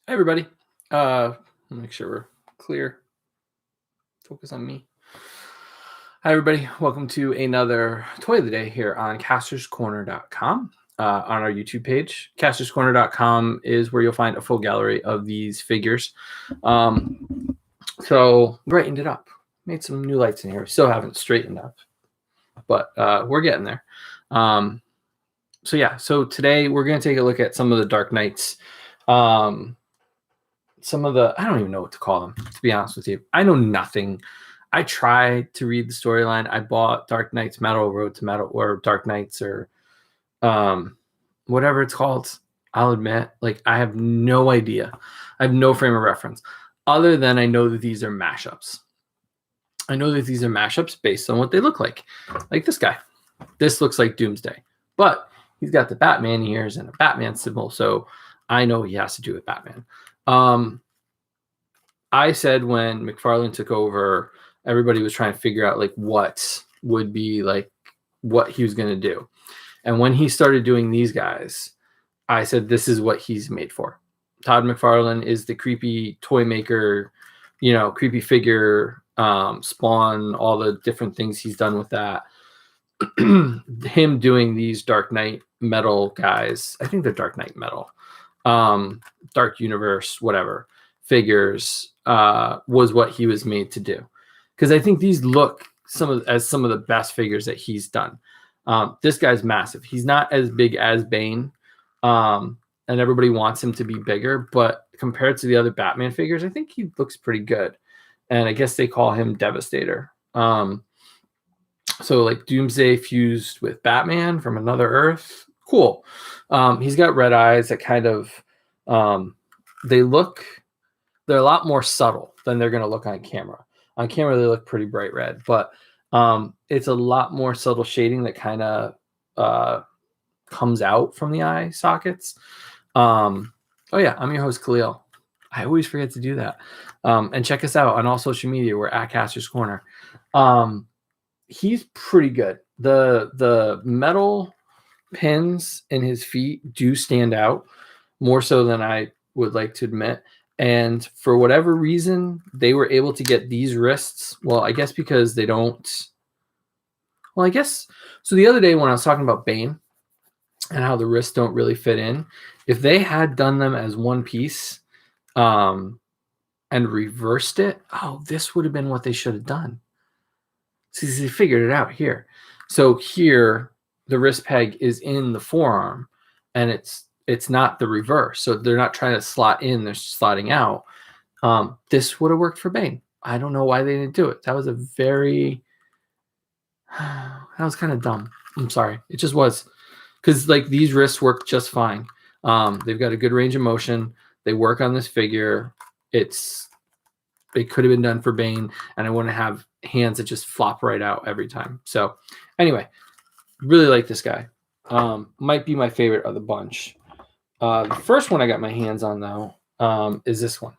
Hey everybody. Make sure we're clear. Focus on me. Hi everybody. Welcome to another Toy of the Day here on castorscorner.com. On our YouTube page. Castorscorner.com is where you'll find a full gallery of these figures. So brightened it up. Made some new lights in here. We still haven't straightened up, but we're getting there. So today we're going to take a look at some of the Dark Knights. Some of the, I don't even know what to call them, to be honest with you. I know nothing. I tried to read the storyline. I bought Dark Knights Metal, Road to Metal, or Dark Knights, or whatever it's called. I'll admit, like, I have no idea. I have no frame of reference, other than I know that these are mashups. I know that these are mashups based on what they look like. Like this guy. This looks like Doomsday. But he's got the Batman ears and a Batman symbol, so I know he has to do with Batman. I said when McFarlane took over, everybody was trying to figure out like what would be like what he was going to do. And when he started doing these guys, I said, this is what he's made for. Todd McFarlane is the creepy toy maker, creepy figure, Spawn, all the different things he's done with that. Him doing these Dark Knight metal guys, I think they're Dark Knight metal, Dark Universe, whatever figures, was what he was made to do. Because I think these look some of the best figures that he's done. This guy's massive. He's not as big as Bane, and everybody wants him to be bigger, but compared to the other Batman figures, I think he looks pretty good. And I guess they call him Devastator. So like Doomsday fused with Batman from another Earth. Cool. He's got red eyes that kind of, they're a lot more subtle than they're going to look on camera. On camera, they look pretty bright red, but it's a lot more subtle shading that kind of comes out from the eye sockets. Oh yeah, I'm your host, Khalil. I always forget to do that. And check us out on all social media. We're at Castor's Corner. He's pretty good. The metal pins in his feet do stand out more so than I would like to admit. And for whatever reason, they were able to get these wrists. Well, I guess because they don't. Well, I guess. So the other day when I was talking about Bane and how the wrists don't really fit in, if they had done them as one piece and reversed it, this would have been what they should have done. See, they figured it out here. So here, the wrist peg is in the forearm, and it's not the reverse. So they're not trying to slot in, they're slotting out. This would have worked for Bane. I don't know why they didn't do it. That was kind of dumb. I'm sorry. It just was. Because like these wrists work just fine. They've got a good range of motion. They work on this figure. It could have been done for Bane, and I wouldn't have hands that just flop right out every time. So anyway, really like this guy. Might be my favorite of the bunch. The first one I got my hands on, though, is this one.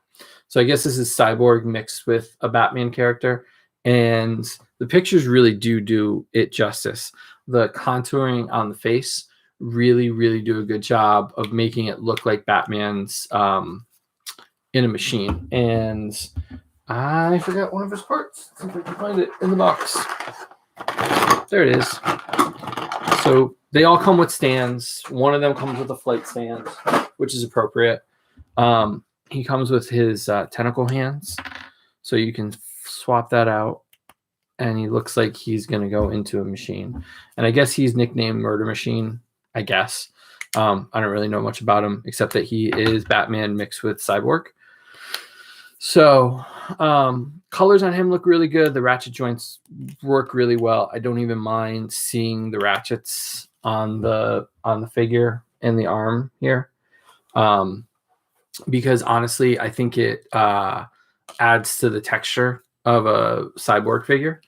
So I guess this is Cyborg mixed with a Batman character. And the pictures really do it justice. The contouring on the face really, really do a good job of making it look like Batman's in a machine. And I forgot one of his parts. See if I can find it in the box. There it is. So they all come with stands. One of them comes with a flight stand, which is appropriate. He comes with his tentacle hands, so you can swap that out. And he looks like he's going to go into a machine. And I guess he's nicknamed Murder Machine, I guess. I don't really know much about him, except that he is Batman mixed with Cyborg. So colors on him look really good. The ratchet joints work really well. I don't even mind seeing the ratchets on the figure and the arm here, because honestly, I think it adds to the texture of a Cyborg figure.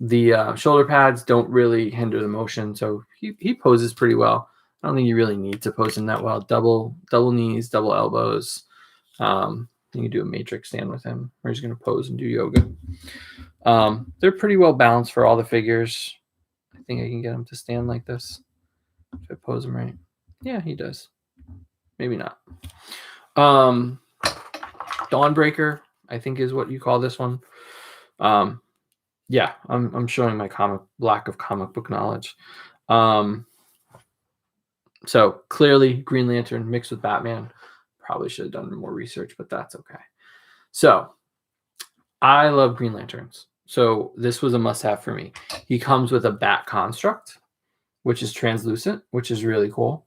The shoulder pads don't really hinder the motion, so he poses pretty well. I don't think you really need to pose him that well. Double knees, double elbows. You can do a matrix stand with him, or he's going to pose and do yoga. They're pretty well balanced for all the figures. I think I can get him to stand like this if I pose him right. Yeah, he does. Maybe not. Dawnbreaker, I think is what you call this one. Yeah, I'm showing my lack of comic book knowledge. So clearly Green Lantern mixed with Batman. Probably should have done more research, but that's okay. So I love Green Lanterns. So this was a must-have for me. He comes with a bat construct, which is translucent, which is really cool.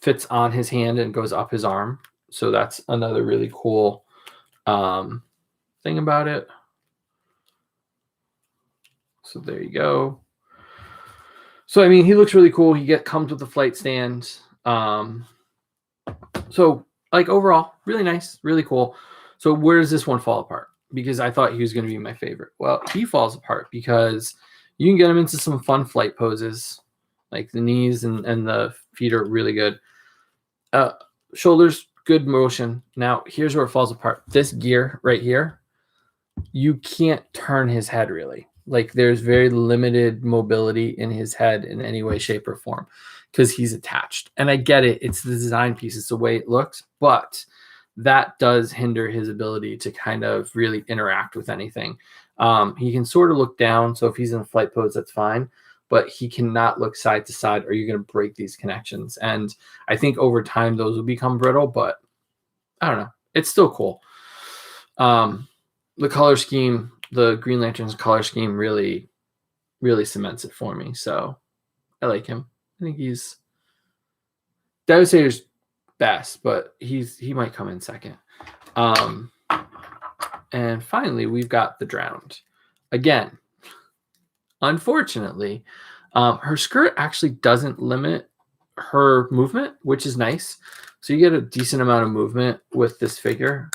Fits on his hand and goes up his arm. So that's another really cool thing about it. So there you go. So, I mean, he looks really cool. He comes with a flight stand. So, like, overall, really nice, really cool. So where does this one fall apart? Because I thought he was going to be my favorite. Well, he falls apart because you can get him into some fun flight poses. Like the knees and the feet are really good. Shoulders, good motion. Now, here's where it falls apart. This gear right here, you can't turn his head really. Like there's very limited mobility in his head in any way, shape, or form because he's attached. And I get it. It's the design piece. It's the way it looks. But that does hinder his ability to kind of really interact with anything. He can sort of look down. So if he's in a flight pose, that's fine. But he cannot look side to side or you're going to break these connections. And I think over time, those will become brittle. But I don't know. It's still cool. The color scheme, the Green Lantern's color scheme really, really cements it for me. So I like him. I think he's Devastator's best, but he might come in second. And finally, we've got the Drowned. Again, unfortunately, her skirt actually doesn't limit her movement, which is nice. So you get a decent amount of movement with this figure.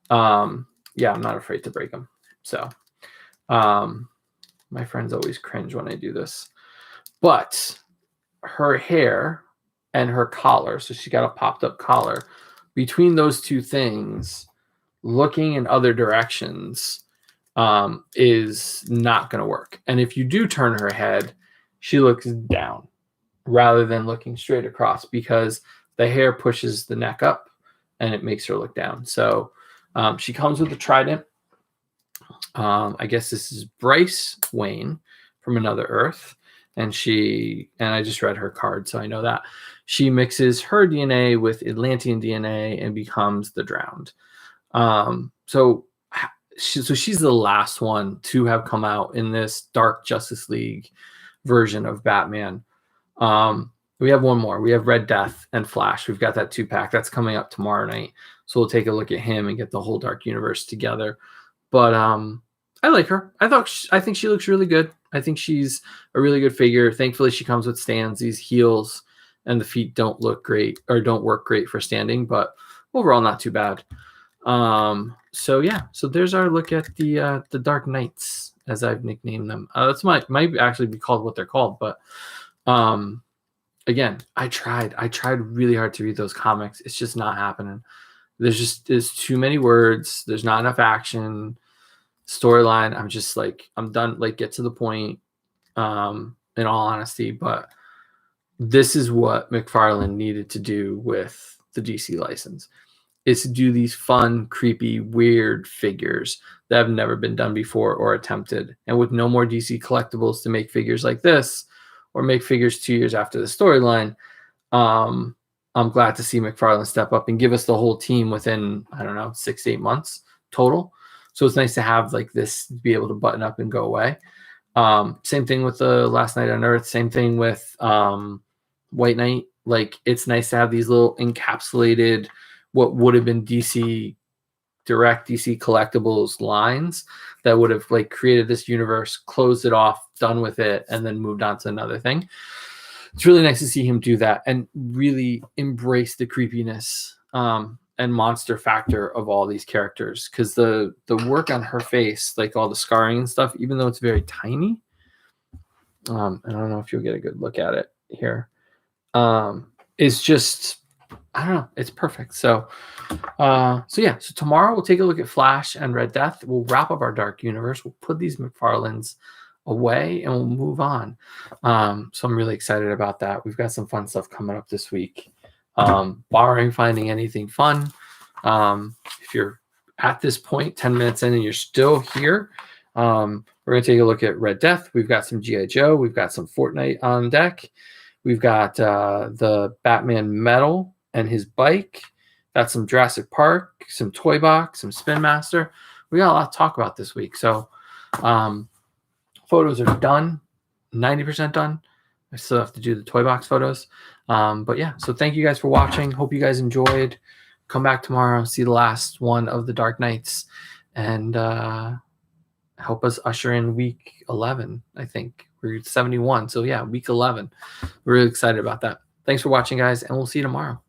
Yeah, I'm not afraid to break them. So my friends always cringe when I do this. But her hair and her collar, so she got a popped up collar, between those two things, looking in other directions is not going to work. And if you do turn her head, she looks down rather than looking straight across because the hair pushes the neck up and it makes her look down. So she comes with a trident. I guess this is Bryce Wayne from Another Earth. And I just read her card, so I know that. She mixes her DNA with Atlantean DNA and becomes the Drowned. So she's the last one to have come out in this Dark Justice League version of Batman. We have one more. We have Red Death and Flash. We've got that 2-pack. That's coming up tomorrow night. So we'll take a look at him and get the whole Dark Universe together. But I like her. I think she looks really good. I think she's a really good figure. Thankfully, she comes with stands. These heels and the feet don't look great or don't work great for standing, but overall not too bad. So yeah, so there's our look at the Dark Knights, as I've nicknamed them. That's might actually be called what they're called, but again, I tried really hard to read those comics. It's just not happening. There's too many words. There's not enough action. Storyline, I'm just like, I'm done. Like, get to the point, in all honesty. But this is what McFarlane needed to do with the DC license, is to do these fun, creepy, weird figures that have never been done before or attempted. And with no more DC collectibles to make figures like this or make figures 2 years after the storyline, I'm glad to see McFarlane step up and give us the whole team within, I don't know, 6 to 8 months total. So it's nice to have like this, be able to button up and go away. Same thing with the Last Night on Earth. Same thing with White Knight. Like, it's nice to have these little encapsulated, what would have been DC collectibles lines that would have like created this universe, closed it off, done with it, and then moved on to another thing. It's really nice to see him do that and really embrace the creepiness and monster factor of all these characters. Because the work on her face, like all the scarring and stuff, even though it's very tiny, I don't know if you'll get a good look at it here. It's just, I don't know, it's perfect. So yeah, so tomorrow we'll take a look at Flash and Red Death. We'll wrap up our Dark Universe. We'll put these McFarlanes away and we'll move on. So I'm really excited about that. We've got some fun stuff coming up this week. Barring finding anything fun, If you're at this point, 10 minutes in, and you're still here, we're going to take a look at Red Death. We've got some G.I. Joe. We've got some Fortnite on deck. We've got the Batman medal and his bike. Got some Jurassic Park, some Toy Box, some Spin Master. We got a lot to talk about this week. So photos are done, 90% done. I still have to do the Toy Box photos. But yeah, so thank you guys for watching. Hope you guys enjoyed. Come back tomorrow, see the last one of the Dark Knights, and help us usher in week 11. I think we're 71. So yeah, week 11. We're really excited about that. Thanks for watching, guys, and we'll see you tomorrow.